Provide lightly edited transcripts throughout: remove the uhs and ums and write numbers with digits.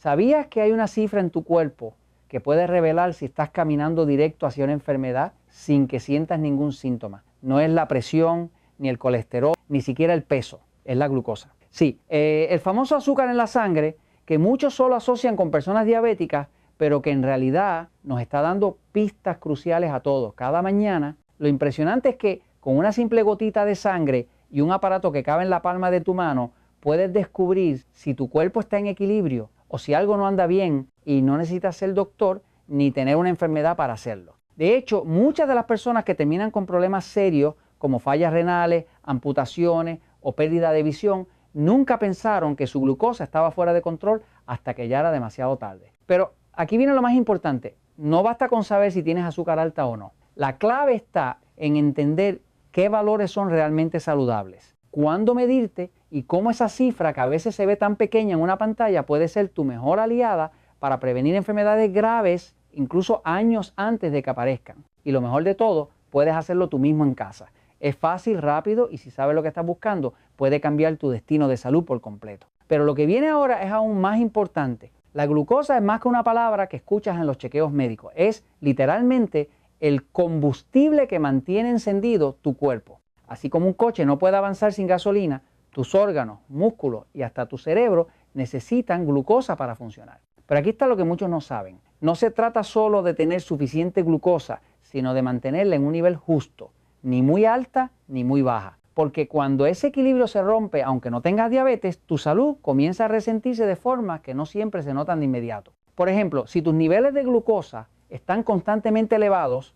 ¿Sabías que hay una cifra en tu cuerpo que puede revelar si estás caminando directo hacia una enfermedad sin que sientas ningún síntoma? No es la presión, ni el colesterol, ni siquiera el peso, es la glucosa. Sí, el famoso azúcar en la sangre, que muchos solo asocian con personas diabéticas, pero que en realidad nos está dando pistas cruciales a todos. Cada mañana, lo impresionante es que con una simple gotita de sangre y un aparato que cabe en la palma de tu mano, puedes descubrir si tu cuerpo está en equilibrio o si algo no anda bien, y no necesitas ser doctor ni tener una enfermedad para hacerlo. De hecho, muchas de las personas que terminan con problemas serios como fallas renales, amputaciones o pérdida de visión, nunca pensaron que su glucosa estaba fuera de control hasta que ya era demasiado tarde. Pero aquí viene lo más importante, no basta con saber si tienes azúcar alta o no. La clave está en entender qué valores son realmente saludables, cuándo medirte y cómo esa cifra, que a veces se ve tan pequeña en una pantalla, puede ser tu mejor aliada para prevenir enfermedades graves incluso años antes de que aparezcan. Y lo mejor de todo, puedes hacerlo tú mismo en casa. Es fácil, rápido, y si sabes lo que estás buscando, puede cambiar tu destino de salud por completo. Pero lo que viene ahora es aún más importante. La glucosa es más que una palabra que escuchas en los chequeos médicos. Es literalmente el combustible que mantiene encendido tu cuerpo. Así como un coche no puede avanzar sin gasolina, tus órganos, músculos y hasta tu cerebro necesitan glucosa para funcionar. Pero aquí está lo que muchos no saben. No se trata solo de tener suficiente glucosa, sino de mantenerla en un nivel justo, ni muy alta ni muy baja. Porque cuando ese equilibrio se rompe, aunque no tengas diabetes, tu salud comienza a resentirse de formas que no siempre se notan de inmediato. Por ejemplo, si tus niveles de glucosa están constantemente elevados,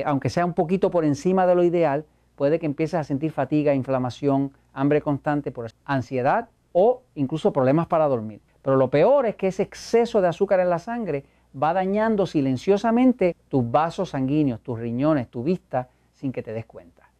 aunque sea un poquito por encima de lo ideal, puede que empieces a sentir fatiga, inflamación, hambre constante, por ansiedad o incluso problemas para dormir. Pero lo peor es que ese exceso de azúcar en la sangre va dañando silenciosamente tus vasos sanguíneos, tus riñones, tu vista, sin que te des cuenta.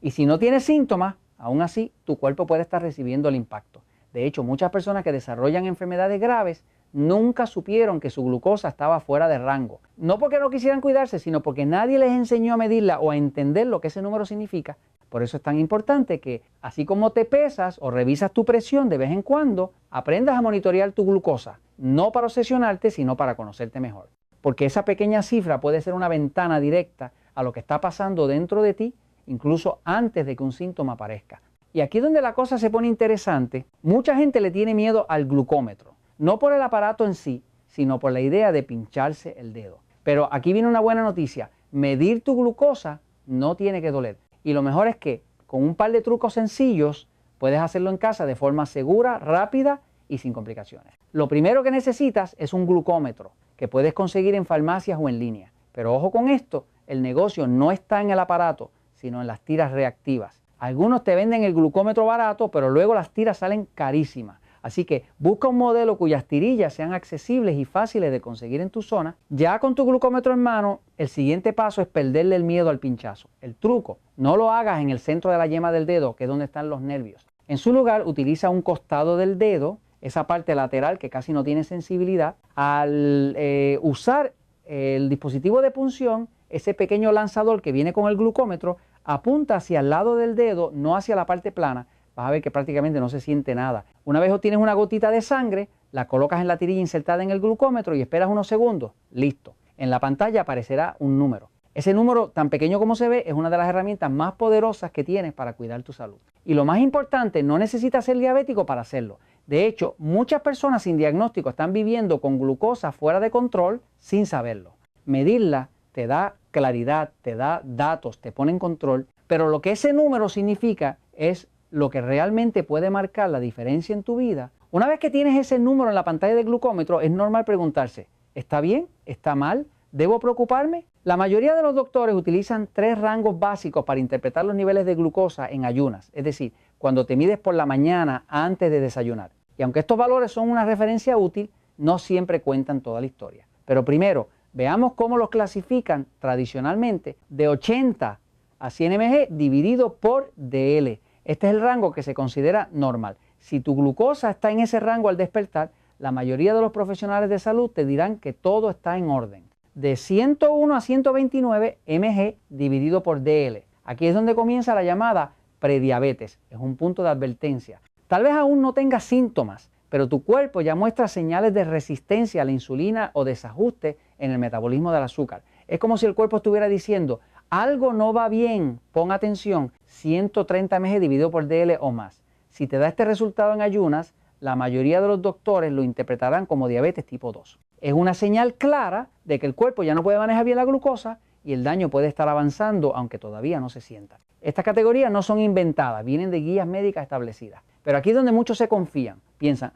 Y si no tienes síntomas, aún así tu cuerpo puede estar recibiendo el impacto. De hecho, muchas personas que desarrollan enfermedades graves nunca supieron que su glucosa estaba fuera de rango. No porque no quisieran cuidarse, sino porque nadie les enseñó a medirla o a entender lo que ese número significa. Por eso es tan importante que, así como te pesas o revisas tu presión de vez en cuando, aprendas a monitorear tu glucosa, no para obsesionarte, sino para conocerte mejor. Porque esa pequeña cifra puede ser una ventana directa a lo que está pasando dentro de ti, incluso antes de que un síntoma aparezca. Y aquí es donde la cosa se pone interesante. Mucha gente le tiene miedo al glucómetro, no por el aparato en sí, sino por la idea de pincharse el dedo. Pero aquí viene una buena noticia, medir tu glucosa no tiene que doler. Y lo mejor es que con un par de trucos sencillos puedes hacerlo en casa de forma segura, rápida y sin complicaciones. Lo primero que necesitas es un glucómetro que puedes conseguir en farmacias o en línea. Pero ojo con esto, el negocio no está en el aparato, sino en las tiras reactivas. Algunos te venden el glucómetro barato, pero luego las tiras salen carísimas. Así que busca un modelo cuyas tirillas sean accesibles y fáciles de conseguir en tu zona. Ya con tu glucómetro en mano, el siguiente paso es perderle el miedo al pinchazo. El truco, no lo hagas en el centro de la yema del dedo, que es donde están los nervios. En su lugar, utiliza un costado del dedo, esa parte lateral que casi no tiene sensibilidad. Al usar el dispositivo de punción, ese pequeño lanzador que viene con el glucómetro, apunta hacia el lado del dedo, no hacia la parte plana. Vas a ver que prácticamente no se siente nada. Una vez obtienes una gotita de sangre, la colocas en la tirilla insertada en el glucómetro y esperas unos segundos. Listo. En la pantalla aparecerá un número. Ese número, tan pequeño como se ve, es una de las herramientas más poderosas que tienes para cuidar tu salud. Y lo más importante, no necesitas ser diabético para hacerlo. De hecho, muchas personas sin diagnóstico están viviendo con glucosa fuera de control sin saberlo. Medirla te da claridad, te da datos, te pone en control, pero lo que ese número significa es lo que realmente puede marcar la diferencia en tu vida. Una vez que tienes ese número en la pantalla del glucómetro, es normal preguntarse, ¿está bien? ¿Está mal? ¿Debo preocuparme? La mayoría de los doctores utilizan 3 rangos básicos para interpretar los niveles de glucosa en ayunas, es decir, cuando te mides por la mañana antes de desayunar. Y aunque estos valores son una referencia útil, no siempre cuentan toda la historia. Pero primero, veamos cómo los clasifican tradicionalmente de 80 a 100 mg dividido por dl. Este es el rango que se considera normal. Si tu glucosa está en ese rango al despertar, la mayoría de los profesionales de salud te dirán que todo está en orden. De 101 a 129 mg dividido por dl. Aquí es donde comienza la llamada prediabetes. Es un punto de advertencia. Tal vez aún no tengas síntomas, pero tu cuerpo ya muestra señales de resistencia a la insulina o desajuste en el metabolismo del azúcar. Es como si el cuerpo estuviera diciendo, algo no va bien, pon atención, 130 mg dividido por DL o más. Si te da este resultado en ayunas, la mayoría de los doctores lo interpretarán como diabetes tipo 2. Es una señal clara de que el cuerpo ya no puede manejar bien la glucosa y el daño puede estar avanzando aunque todavía no se sienta. Estas categorías no son inventadas, vienen de guías médicas establecidas. Pero aquí es donde muchos se confían. Piensan,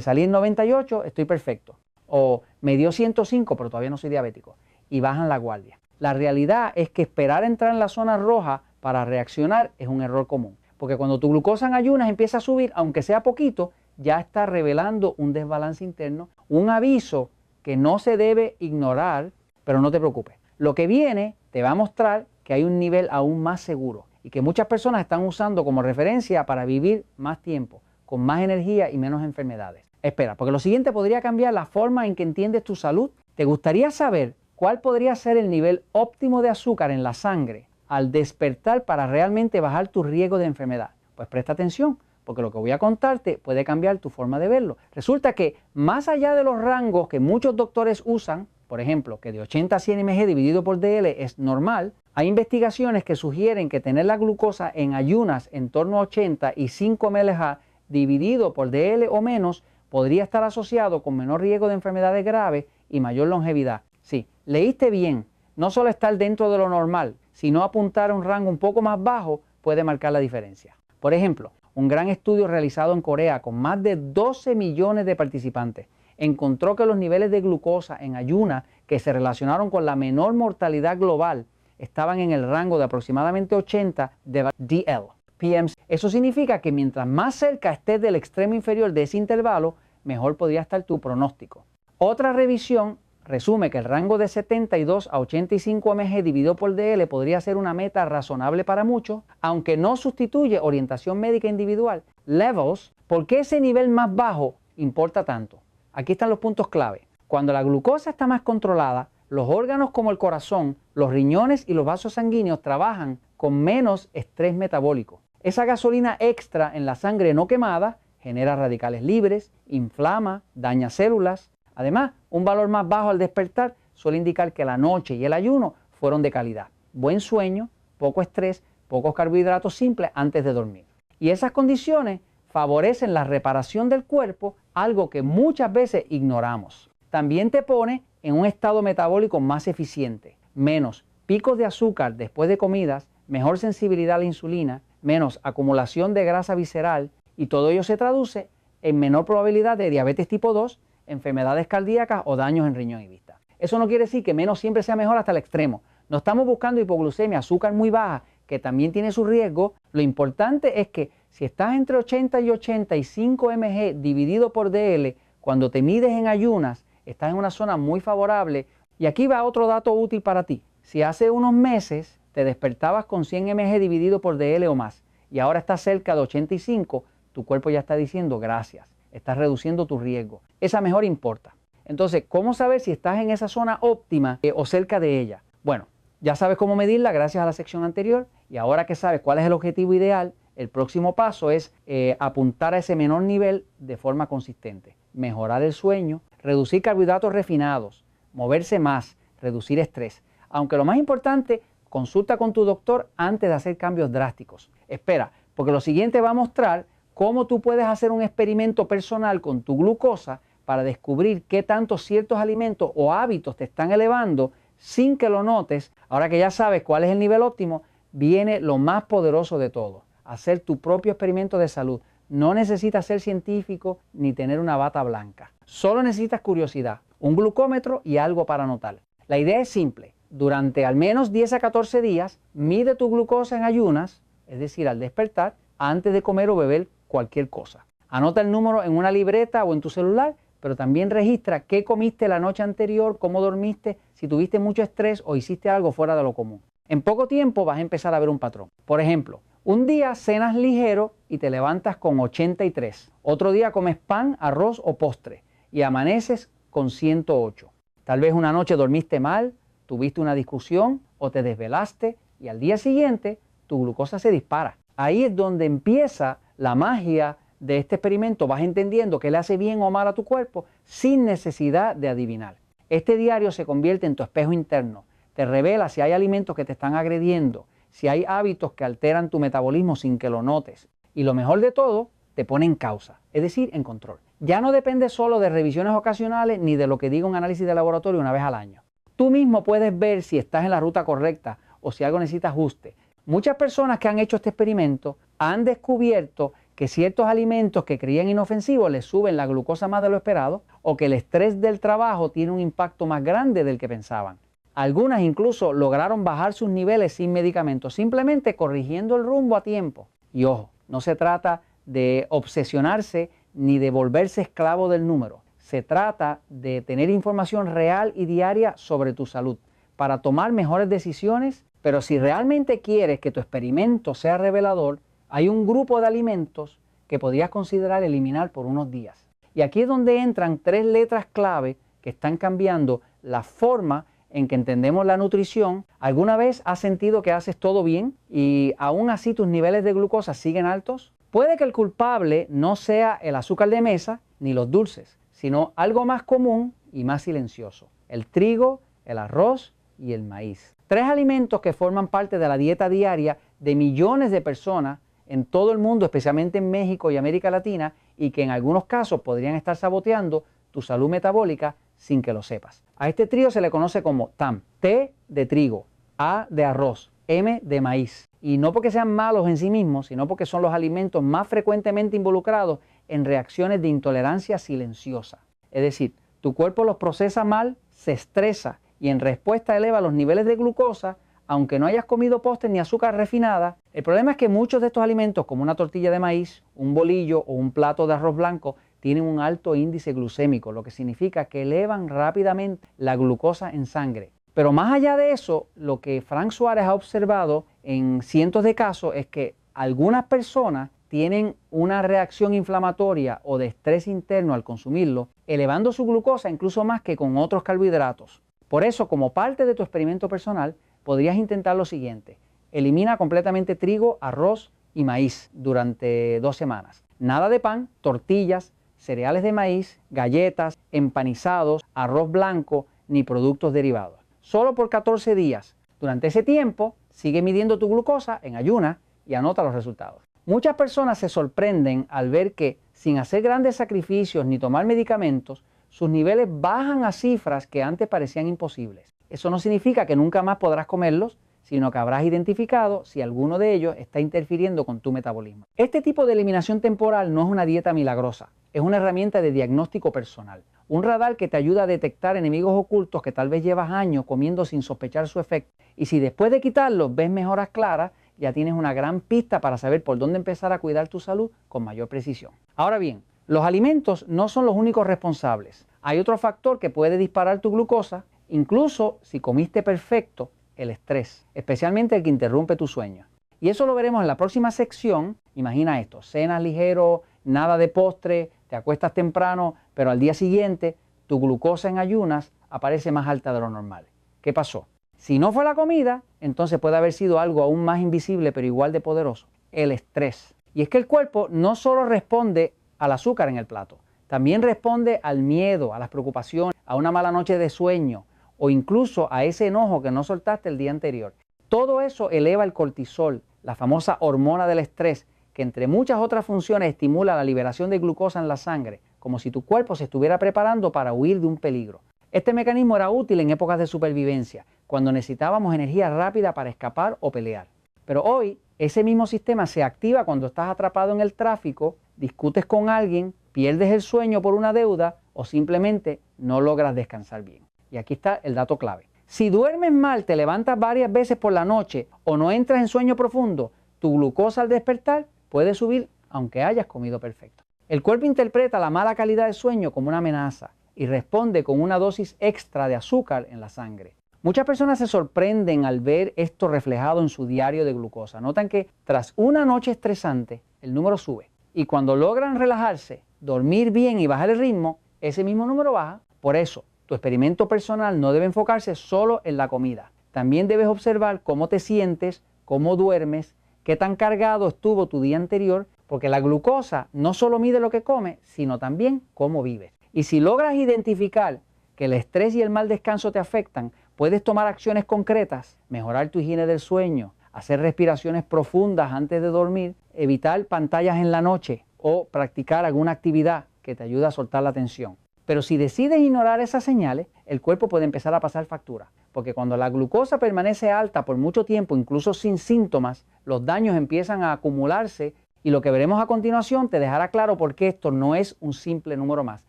salí en 98, estoy perfecto. O me dio 105, pero todavía no soy diabético. Y bajan la guardia. La realidad es que esperar entrar en la zona roja para reaccionar es un error común. Porque cuando tu glucosa en ayunas empieza a subir, aunque sea poquito, ya está revelando un desbalance interno, un aviso que no se debe ignorar, pero no te preocupes. Lo que viene te va a mostrar que hay un nivel aún más seguro y que muchas personas están usando como referencia para vivir más tiempo, con más energía y menos enfermedades. Espera, porque lo siguiente podría cambiar la forma en que entiendes tu salud. ¿Te gustaría saber cuál podría ser el nivel óptimo de azúcar en la sangre al despertar para realmente bajar tu riesgo de enfermedad? Pues presta atención, porque lo que voy a contarte puede cambiar tu forma de verlo. Resulta que más allá de los rangos que muchos doctores usan, por ejemplo, que de 80 a 100 mg dividido por DL es normal, hay investigaciones que sugieren que tener la glucosa en ayunas en torno a 80 y 5 mg dividido por DL o menos podría estar asociado con menor riesgo de enfermedades graves y mayor longevidad. Sí, leíste bien, no solo estar dentro de lo normal, sino apuntar a un rango un poco más bajo puede marcar la diferencia. Por ejemplo, un gran estudio realizado en Corea con más de 12 millones de participantes encontró que los niveles de glucosa en ayunas que se relacionaron con la menor mortalidad global estaban en el rango de aproximadamente 80 de DL. PMs. Eso significa que mientras más cerca estés del extremo inferior de ese intervalo, mejor podría estar tu pronóstico. Otra revisión resume que el rango de 72 a 85 mg dividido por DL podría ser una meta razonable para muchos, aunque no sustituye orientación médica individual. Levels, ¿por qué ese nivel más bajo importa tanto? Aquí están los puntos clave. Cuando la glucosa está más controlada, los órganos como el corazón, los riñones y los vasos sanguíneos trabajan con menos estrés metabólico. Esa gasolina extra en la sangre no quemada genera radicales libres, inflama, daña células. Además, un valor más bajo al despertar suele indicar que la noche y el ayuno fueron de calidad. Buen sueño, poco estrés, pocos carbohidratos simples antes de dormir. Y esas condiciones favorecen la reparación del cuerpo, algo que muchas veces ignoramos. También te pone en un estado metabólico más eficiente, menos picos de azúcar después de comidas, mejor sensibilidad a la insulina, menos acumulación de grasa visceral y todo ello se traduce en menor probabilidad de diabetes tipo 2, enfermedades cardíacas o daños en riñón y vista. Eso no quiere decir que menos siempre sea mejor hasta el extremo. No estamos buscando hipoglucemia, azúcar muy baja, que también tiene su riesgo. Lo importante es que si estás entre 80 y 85 mg dividido por DL, cuando te mides en ayunas, estás en una zona muy favorable. Y aquí va otro dato útil para ti. Si hace unos meses te despertabas con 100 mg dividido por DL o más y ahora estás cerca de 85, tu cuerpo ya está diciendo gracias, estás reduciendo tu riesgo. Esa mejora importa. Entonces, ¿cómo saber si estás en esa zona óptima o cerca de ella? Bueno, ya sabes cómo medirla gracias a la sección anterior y ahora que sabes cuál es el objetivo ideal, el próximo paso es apuntar a ese menor nivel de forma consistente. Mejorar el sueño, reducir carbohidratos refinados, moverse más, reducir estrés. Aunque lo más importante, consulta con tu doctor antes de hacer cambios drásticos. Espera, porque lo siguiente va a mostrar cómo tú puedes hacer un experimento personal con tu glucosa para descubrir qué tanto ciertos alimentos o hábitos te están elevando sin que lo notes. Ahora que ya sabes cuál es el nivel óptimo, viene lo más poderoso de todo, hacer tu propio experimento de salud. No necesitas ser científico ni tener una bata blanca. Solo necesitas curiosidad, un glucómetro y algo para anotar. La idea es simple. Durante al menos 10 a 14 días, mide tu glucosa en ayunas, es decir, al despertar, antes de comer o beber cualquier cosa. Anota el número en una libreta o en tu celular, pero también registra qué comiste la noche anterior, cómo dormiste, si tuviste mucho estrés o hiciste algo fuera de lo común. En poco tiempo vas a empezar a ver un patrón. Por ejemplo, un día cenas ligero y te levantas con 83. Otro día comes pan, arroz o postre y amaneces con 108. Tal vez una noche dormiste mal, tuviste una discusión o te desvelaste y al día siguiente tu glucosa se dispara. Ahí es donde empieza la magia de este experimento vas entendiendo qué le hace bien o mal a tu cuerpo sin necesidad de adivinar. Este diario se convierte en tu espejo interno, te revela si hay alimentos que te están agrediendo, si hay hábitos que alteran tu metabolismo sin que lo notes. Y lo mejor de todo, te pone en causa, es decir, en control. Ya no depende solo de revisiones ocasionales ni de lo que diga un análisis de laboratorio una vez al año. Tú mismo puedes ver si estás en la ruta correcta o si algo necesita ajuste. Muchas personas que han hecho este experimento han descubierto que ciertos alimentos que creían inofensivos les suben la glucosa más de lo esperado o que el estrés del trabajo tiene un impacto más grande del que pensaban. Algunas incluso lograron bajar sus niveles sin medicamentos, simplemente corrigiendo el rumbo a tiempo. Y ojo, no se trata de obsesionarse ni de volverse esclavo del número. Se trata de tener información real y diaria sobre tu salud para tomar mejores decisiones, pero si realmente quieres que tu experimento sea revelador, hay un grupo de alimentos que podrías considerar eliminar por unos días. Y aquí es donde entran 3 letras clave que están cambiando la forma en que entendemos la nutrición. ¿Alguna vez has sentido que haces todo bien y aún así tus niveles de glucosa siguen altos? Puede que el culpable no sea el azúcar de mesa ni los dulces, sino algo más común y más silencioso: el trigo, el arroz y el maíz. 3 alimentos que forman parte de la dieta diaria de millones de personas en todo el mundo, especialmente en México y América Latina, y que en algunos casos podrían estar saboteando tu salud metabólica sin que lo sepas. A este trío se le conoce como TAM: T de trigo, A de arroz, M de maíz. Y no porque sean malos en sí mismos, sino porque son los alimentos más frecuentemente involucrados en reacciones de intolerancia silenciosa. Es decir, tu cuerpo los procesa mal, se estresa y en respuesta eleva los niveles de glucosa, aunque no hayas comido postres ni azúcar refinada. El problema es que muchos de estos alimentos, como una tortilla de maíz, un bolillo o un plato de arroz blanco, tienen un alto índice glucémico, lo que significa que elevan rápidamente la glucosa en sangre. Pero más allá de eso, lo que Frank Suárez ha observado en cientos de casos es que algunas personas tienen una reacción inflamatoria o de estrés interno al consumirlo, elevando su glucosa incluso más que con otros carbohidratos. Por eso, como parte de tu experimento personal, podrías intentar lo siguiente: elimina completamente trigo, arroz y maíz durante 2 semanas. Nada de pan, tortillas, cereales de maíz, galletas, empanizados, arroz blanco ni productos derivados. Solo por 14 días. Durante ese tiempo, sigue midiendo tu glucosa en ayunas y anota los resultados. Muchas personas se sorprenden al ver que, sin hacer grandes sacrificios ni tomar medicamentos, sus niveles bajan a cifras que antes parecían imposibles. Eso no significa que nunca más podrás comerlos, sino que habrás identificado si alguno de ellos está interfiriendo con tu metabolismo. Este tipo de eliminación temporal no es una dieta milagrosa, es una herramienta de diagnóstico personal, un radar que te ayuda a detectar enemigos ocultos que tal vez llevas años comiendo sin sospechar su efecto. Y si después de quitarlos ves mejoras claras, ya tienes una gran pista para saber por dónde empezar a cuidar tu salud con mayor precisión. Ahora bien, los alimentos no son los únicos responsables. Hay otro factor que puede disparar tu glucosa, incluso si comiste perfecto: el estrés, especialmente el que interrumpe tu sueño. Y eso lo veremos en la próxima sección. Imagina esto: cenas ligero, nada de postre, te acuestas temprano, pero al día siguiente tu glucosa en ayunas aparece más alta de lo normal. ¿Qué pasó? Si no fue la comida, entonces puede haber sido algo aún más invisible pero igual de poderoso: el estrés. Y es que el cuerpo no solo responde al azúcar en el plato, también responde al miedo, a las preocupaciones, a una mala noche de sueño o incluso a ese enojo que no soltaste el día anterior. Todo eso eleva el cortisol, la famosa hormona del estrés, que entre muchas otras funciones estimula la liberación de glucosa en la sangre, como si tu cuerpo se estuviera preparando para huir de un peligro. Este mecanismo era útil en épocas de supervivencia, cuando necesitábamos energía rápida para escapar o pelear. Pero hoy, ese mismo sistema se activa cuando estás atrapado en el tráfico, discutes con alguien, pierdes el sueño por una deuda o simplemente no logras descansar bien. Y aquí está el dato clave: si duermes mal, te levantas varias veces por la noche o no entras en sueño profundo, tu glucosa al despertar puede subir aunque hayas comido perfecto. El cuerpo interpreta la mala calidad de sueño como una amenaza y responde con una dosis extra de azúcar en la sangre. Muchas personas se sorprenden al ver esto reflejado en su diario de glucosa. Notan que tras una noche estresante, el número sube. Y cuando logran relajarse, dormir bien y bajar el ritmo, ese mismo número baja. Por eso, tu experimento personal no debe enfocarse solo en la comida. También debes observar cómo te sientes, cómo duermes, qué tan cargado estuvo tu día anterior, porque la glucosa no solo mide lo que comes, sino también cómo vives. Y si logras identificar que el estrés y el mal descanso te afectan, puedes tomar acciones concretas, mejorar tu higiene del sueño, hacer respiraciones profundas antes de dormir, evitar pantallas en la noche o practicar alguna actividad que te ayude a soltar la tensión. Pero si decides ignorar esas señales, el cuerpo puede empezar a pasar factura, porque cuando la glucosa permanece alta por mucho tiempo, incluso sin síntomas, los daños empiezan a acumularse y lo que veremos a continuación te dejará claro por qué esto no es un simple número más,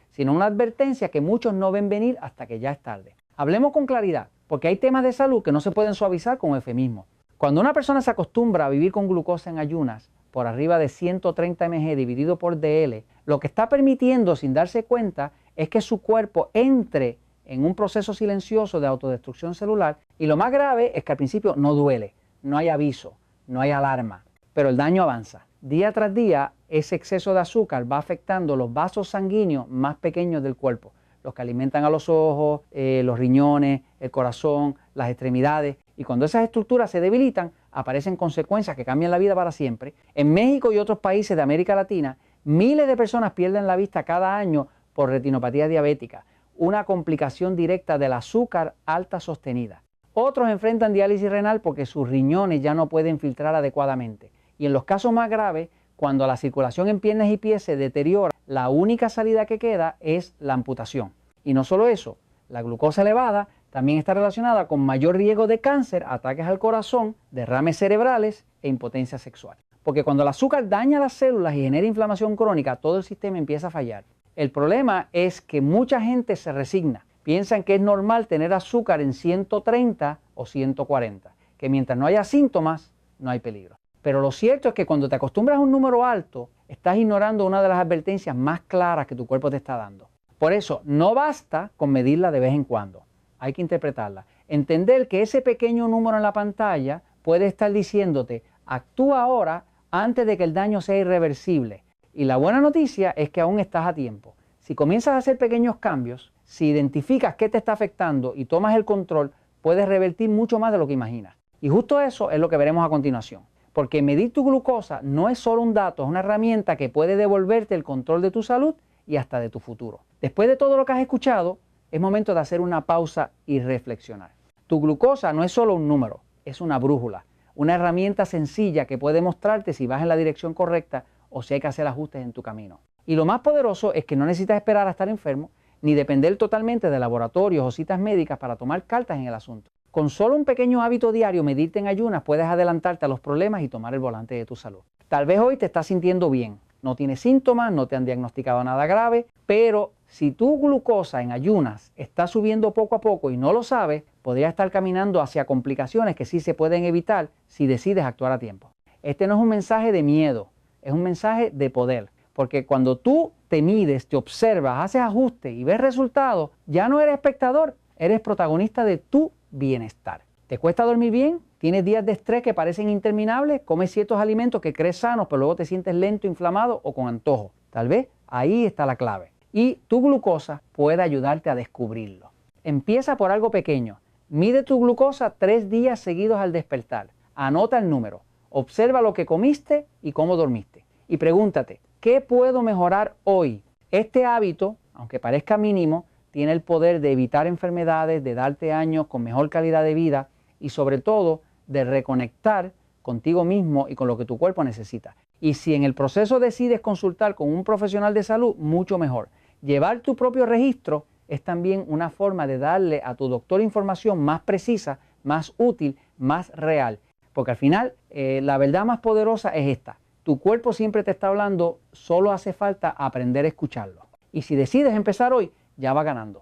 sino una advertencia que muchos no ven venir hasta que ya es tarde. Hablemos con claridad, porque hay temas de salud que no se pueden suavizar con eufemismos. Cuando una persona se acostumbra a vivir con glucosa en ayunas, por arriba de 130 mg dividido por dl, lo que está permitiendo sin darse cuenta es que su cuerpo entre en un proceso silencioso de autodestrucción celular y lo más grave es que al principio no duele, no hay aviso, no hay alarma, pero el daño avanza. Día tras día ese exceso de azúcar va afectando los vasos sanguíneos más pequeños del cuerpo, los que alimentan a los ojos, los riñones, el corazón, las extremidades, y cuando esas estructuras se debilitan aparecen consecuencias que cambian la vida para siempre. En México y otros países de América Latina, miles de personas pierden la vista cada año por retinopatía diabética, una complicación directa del azúcar alta sostenida. Otros enfrentan diálisis renal porque sus riñones ya no pueden filtrar adecuadamente. Y en los casos más graves, cuando la circulación en piernas y pies se deteriora, la única salida que queda es la amputación. Y no solo eso, la glucosa elevada también está relacionada con mayor riesgo de cáncer, ataques al corazón, derrames cerebrales e impotencia sexual. Porque cuando el azúcar daña las células y genera inflamación crónica, todo el sistema empieza a fallar. El problema es que mucha gente se resigna. Piensan que es normal tener azúcar en 130 o 140, que mientras no haya síntomas, no hay peligro. Pero lo cierto es que cuando te acostumbras a un número alto, estás ignorando una de las advertencias más claras que tu cuerpo te está dando. Por eso, no basta con medirla de vez en cuando. Hay que interpretarla. Entender que ese pequeño número en la pantalla puede estar diciéndote, actúa ahora antes de que el daño sea irreversible. Y la buena noticia es que aún estás a tiempo. Si comienzas a hacer pequeños cambios, si identificas qué te está afectando y tomas el control, puedes revertir mucho más de lo que imaginas. Y justo eso es lo que veremos a continuación. Porque medir tu glucosa no es solo un dato, es una herramienta que puede devolverte el control de tu salud y hasta de tu futuro. Después de todo lo que has escuchado, es momento de hacer una pausa y reflexionar. Tu glucosa no es solo un número, es una brújula, una herramienta sencilla que puede mostrarte si vas en la dirección correcta o si hay que hacer ajustes en tu camino. Y lo más poderoso es que no necesitas esperar a estar enfermo, ni depender totalmente de laboratorios o citas médicas para tomar cartas en el asunto. Con solo un pequeño hábito diario, medirte en ayunas, puedes adelantarte a los problemas y tomar el volante de tu salud. Tal vez hoy te estás sintiendo bien, no tienes síntomas, no te han diagnosticado nada grave, pero si tu glucosa en ayunas está subiendo poco a poco y no lo sabes, podrías estar caminando hacia complicaciones que sí se pueden evitar si decides actuar a tiempo. Este no es un mensaje de miedo, es un mensaje de poder, porque cuando tú te mides, te observas, haces ajustes y ves resultados, ya no eres espectador, eres protagonista de tu bienestar. ¿Te cuesta dormir bien? ¿Tienes días de estrés que parecen interminables? ¿Comes ciertos alimentos que crees sanos pero luego te sientes lento, inflamado o con antojo? Tal vez ahí está la clave. Y tu glucosa puede ayudarte a descubrirlo. Empieza por algo pequeño. Mide tu glucosa 3 días seguidos al despertar. Anota el número. Observa lo que comiste y cómo dormiste. Y pregúntate, ¿qué puedo mejorar hoy? Este hábito, aunque parezca mínimo, tiene el poder de evitar enfermedades, de darte años con mejor calidad de vida y sobre todo de reconectar contigo mismo y con lo que tu cuerpo necesita. Y si en el proceso decides consultar con un profesional de salud, mucho mejor. Llevar tu propio registro es también una forma de darle a tu doctor información más precisa, más útil, más real. Porque al final la verdad más poderosa es esta. Tu cuerpo siempre te está hablando, solo hace falta aprender a escucharlo. Y si decides empezar hoy, ya va ganando.